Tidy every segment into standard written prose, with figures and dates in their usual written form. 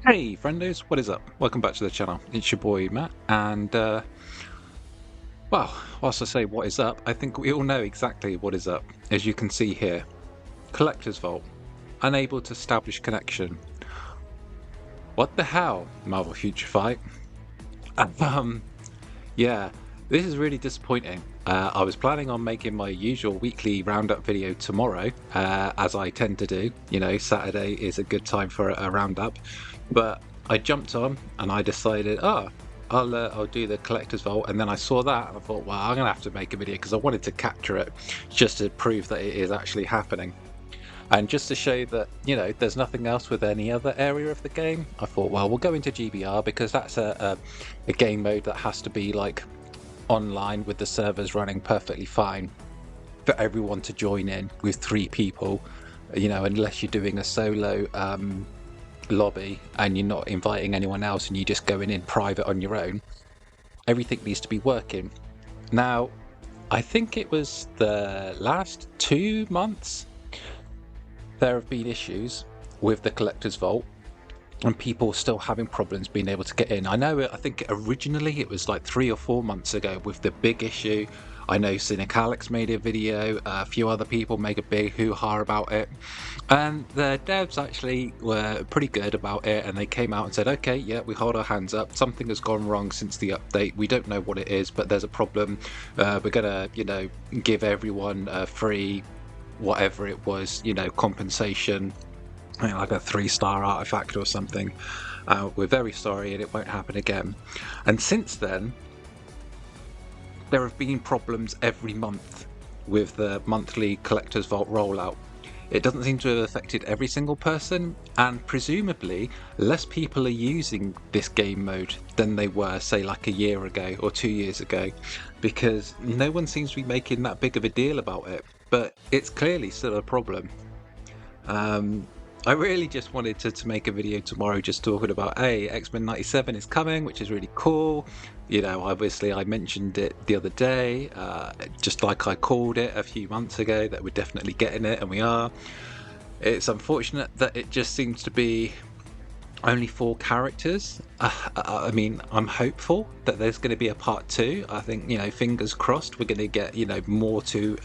Hey friendos, what is up? Welcome back to the channel. It's your boy Matt, and well, whilst I say what is up, I think we all know exactly what is up. As you can see here, Collector's Vault, unable to establish connection. What the hell, Marvel Future Fight? Yeah, this is really disappointing. I was planning on making my usual weekly roundup video tomorrow, as I tend to do. You know, Saturday is a good time for a roundup. But I jumped on and I decided, I'll do the Collector's Vault. And then I saw that and I thought, well, I'm going to have to make a video because I wanted to capture it just to prove that it is actually happening. And just to show that, you know, there's nothing else with any other area of the game, I thought, well, we'll go into GBR because that's a game mode that has to be like online with the servers running perfectly fine for everyone to join in with 3 people, you know, unless you're doing a solo lobby and you're not inviting anyone else and you're just going in private on your own. Everything needs to be working. Now, I think it was the last 2 months there have been issues with the Collector's Vault and people still having problems being able to get in. I think originally it was like 3 or 4 months ago with the big issue. I know Cynic Alex made a video, a few other people make a big hoo-ha about it, and the devs actually were pretty good about it, and they came out and said, okay, yeah, we hold our hands up, something has gone wrong since the update, we don't know what it is, but there's a problem, we're gonna, you know, give everyone a free, whatever it was, you know, compensation, like a 3-star artifact or something. We're very sorry and it won't happen again. And since then, there have been problems every month with the monthly Collector's Vault rollout. It doesn't seem to have affected every single person, and presumably less people are using this game mode than they were, say, like a year ago or 2 years ago, because no one seems to be making that big of a deal about it, but it's clearly still a problem. I really just wanted to make a video tomorrow just talking about, hey, X-Men 97 is coming, which is really cool. You know, obviously I mentioned it the other day, just like I called it a few months ago, that we're definitely getting it, and we are. It's unfortunate that it just seems to be only 4 characters. I mean, I'm hopeful that there's going to be a part 2. I think, you know, fingers crossed we're going to get, you know, more to,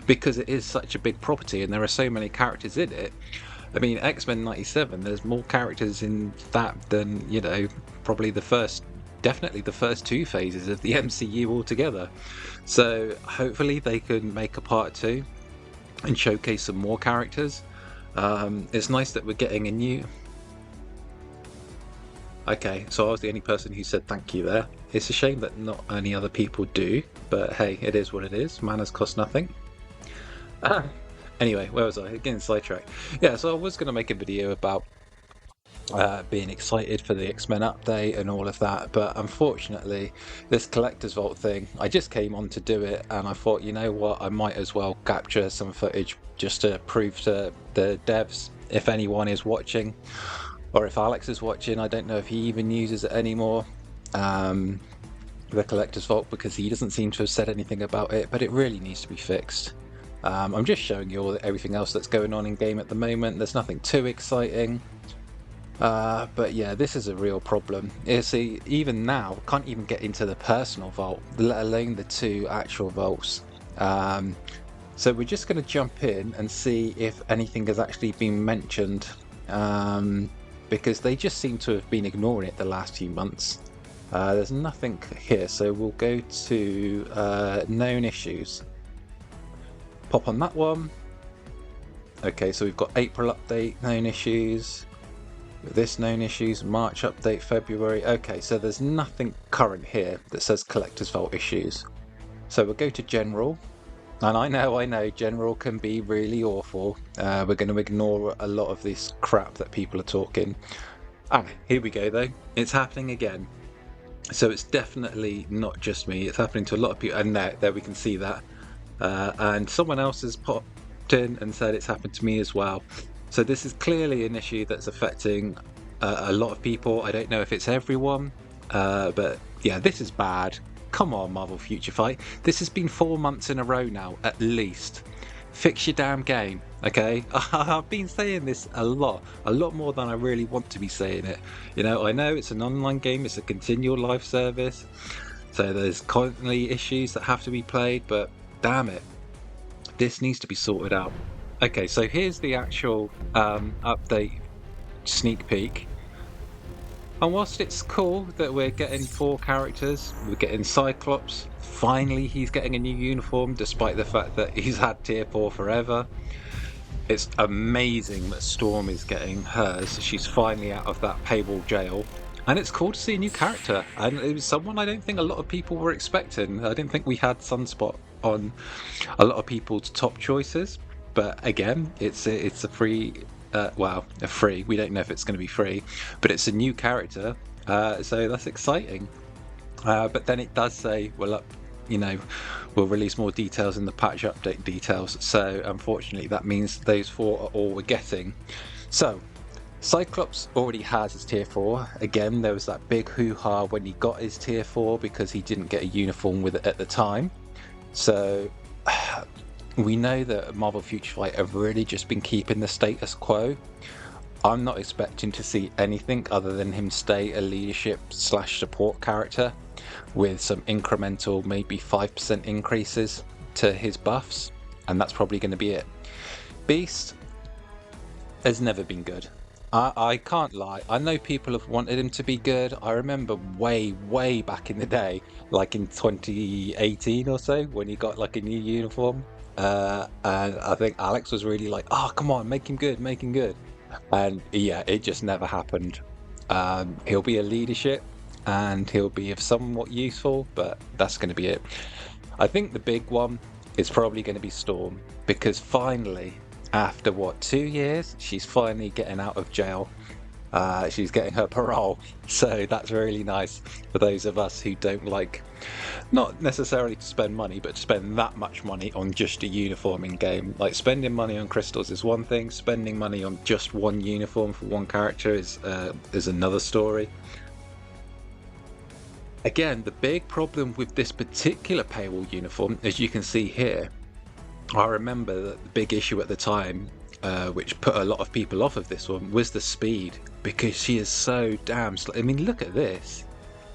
because it is such a big property and there are so many characters in it. I mean, X-Men 97, there's more characters in that than, you know, probably definitely the first 2 phases of the MCU altogether. So hopefully they can make a part 2 and showcase some more characters. It's nice that we're getting a new... Okay, so I was the only person who said thank you there. It's a shame that not any other people do, but hey, it is what it is. Manners cost nothing. Anyway, where was I? Getting sidetracked. Yeah, so I was going to make a video about being excited for the X-Men update and all of that, but unfortunately this Collector's Vault thing, I just came on to do it and I thought, you know what, I might as well capture some footage just to prove to the devs, if anyone is watching, or if Alex is watching, I don't know if he even uses it anymore, the Collector's Vault, because he doesn't seem to have said anything about it, but it really needs to be fixed. I'm just showing you all everything else that's going on in game at the moment. There's nothing too exciting. But yeah, this is a real problem. See, even now, can't even get into the personal vault, let alone the 2 actual vaults. So we're just going to jump in and see if anything has actually been mentioned, because they just seem to have been ignoring it the last few months. There's nothing here, so we'll go to known issues. Pop on that one. Okay, so we've got April update, known issues. This known issues, March update, February. Okay, so there's nothing current here that says Collector's Vault issues. So we'll go to General. And I know, General can be really awful. We're going to ignore a lot of this crap that people are talking. Here we go though. It's happening again. So it's definitely not just me. It's happening to a lot of people. And there we can see that. And someone else has popped in and said it's happened to me as well. So this is clearly an issue that's affecting a lot of people. I don't know if it's everyone, but yeah, this is bad. Come on, Marvel Future Fight. This has been 4 months in a row now, at least. fix your damn game, okay? I've been saying this a lot more than I really want to be saying it. You know, I know it's an online game, it's a continual live service, so there's constantly issues that have to be played, but damn it, this needs to be sorted out. Okay, so here's the actual update sneak peek. And whilst it's cool that we're getting 4 characters, we're getting Cyclops, finally he's getting a new uniform despite the fact that he's had tier 4 forever. It's amazing that Storm is getting hers. She's finally out of that paywall jail. And it's cool to see a new character. And it was someone I don't think a lot of people were expecting. I didn't think we had Sunspot on a lot of people's top choices. But again, it's a free... a free. We don't know if it's going to be free, but it's a new character, so that's exciting. But then it does say, well, we'll release more details in the patch update details. So unfortunately, that means those 4 are all we're getting. So Cyclops already has his tier 4. Again, there was that big hoo-ha when he got his tier 4 because he didn't get a uniform with it at the time. So we know that Marvel Future Fight have really just been keeping the status quo. I'm not expecting to see anything other than him stay a leadership / support character with some incremental, maybe 5% increases to his buffs, and that's probably going to be it. Beast has never been good. I can't lie. I know people have wanted him to be good. I remember way back in the day, like in 2018 or so, when he got like a new uniform. And I think Alex was really like, oh, come on, make him good. And yeah, it just never happened. He'll be a leadership and he'll be somewhat useful, but that's going to be it. I think the big one is probably going to be Storm, because finally, after 2 years, she's finally getting out of jail. She's getting her parole, so that's really nice for those of us who don't like, not necessarily to spend money, but to spend that much money on just a uniform in game. Like, spending money on crystals is one thing, spending money on just one uniform for one character is another story. Again, the big problem with this particular paywall uniform, as you can see here, I remember that the big issue at the time, which put a lot of people off of this one, was the speed, because she is so damn slow. I mean, look at this.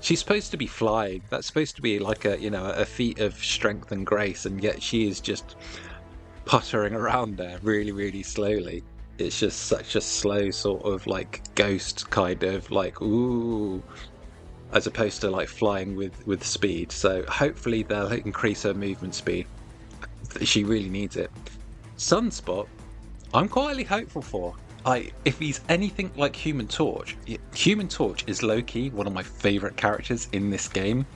She's supposed to be flying. That's supposed to be like a feat of strength and grace, and yet she is just puttering around there really slowly. It's just such a slow sort of like ghost kind of like, ooh, as opposed to like flying with speed. So hopefully they'll increase her movement speed. She really needs it. Sunspot, I'm quietly hopeful for. If he's anything like Human Torch is low-key one of my favourite characters in this game.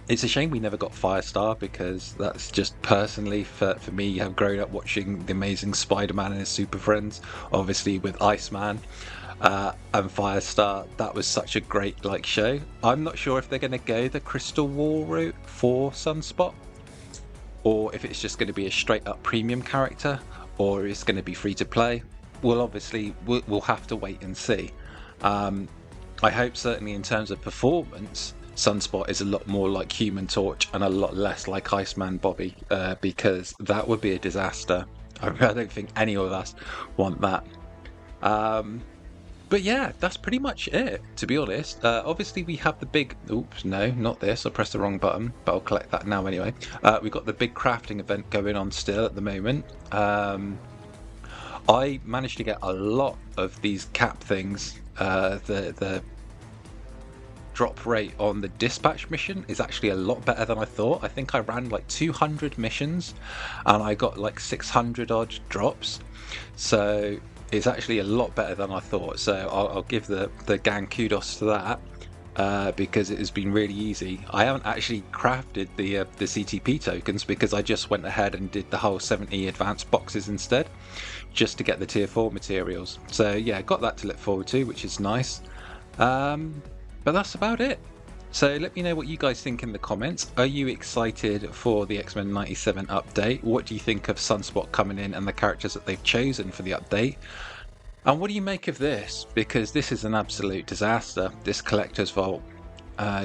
It's a shame we never got Firestar, because that's just personally, for me, I've grown up watching The Amazing Spider-Man and his Super Friends, obviously with Iceman. And Firestar, that was such a great show. I'm not sure if they're going to go the Crystal Wall route for Sunspot, or if it's just going to be a straight up premium character, or it's going to be free to play. Well, obviously we'll have to wait and see. I hope certainly in terms of performance, Sunspot is a lot more like Human Torch and a lot less like Iceman Bobby, because that would be a disaster. I don't think any of us want that. But yeah, that's pretty much it, to be honest. Obviously we have the big... Oops, no, not this. I pressed the wrong button, but I'll collect that now anyway. We've got the big crafting event going on still at the moment. I managed to get a lot of these cap things. The drop rate on the dispatch mission is actually a lot better than I thought. I think I ran like 200 missions and I got like 600 odd drops. So it's actually a lot better than I thought, so I'll give the gang kudos to that, because it has been really easy. I haven't actually crafted the CTP tokens because I just went ahead and did the whole 70 advanced boxes instead, just to get the tier 4 materials. So yeah, got that to look forward to, which is nice. But that's about it. So let me know what you guys think in the comments. Are you excited for the X-Men 97 update? What do you think of Sunspot coming in and the characters that they've chosen for the update? And what do you make of this? Because this is an absolute disaster, this collector's vault.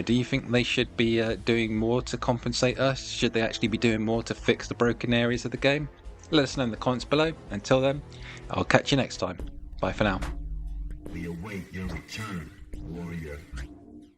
Do you think they should be doing more to compensate us? Should they actually be doing more to fix the broken areas of the game? Let us know in the comments below. Until then, I'll catch you next time. Bye for now. We await your return, warrior.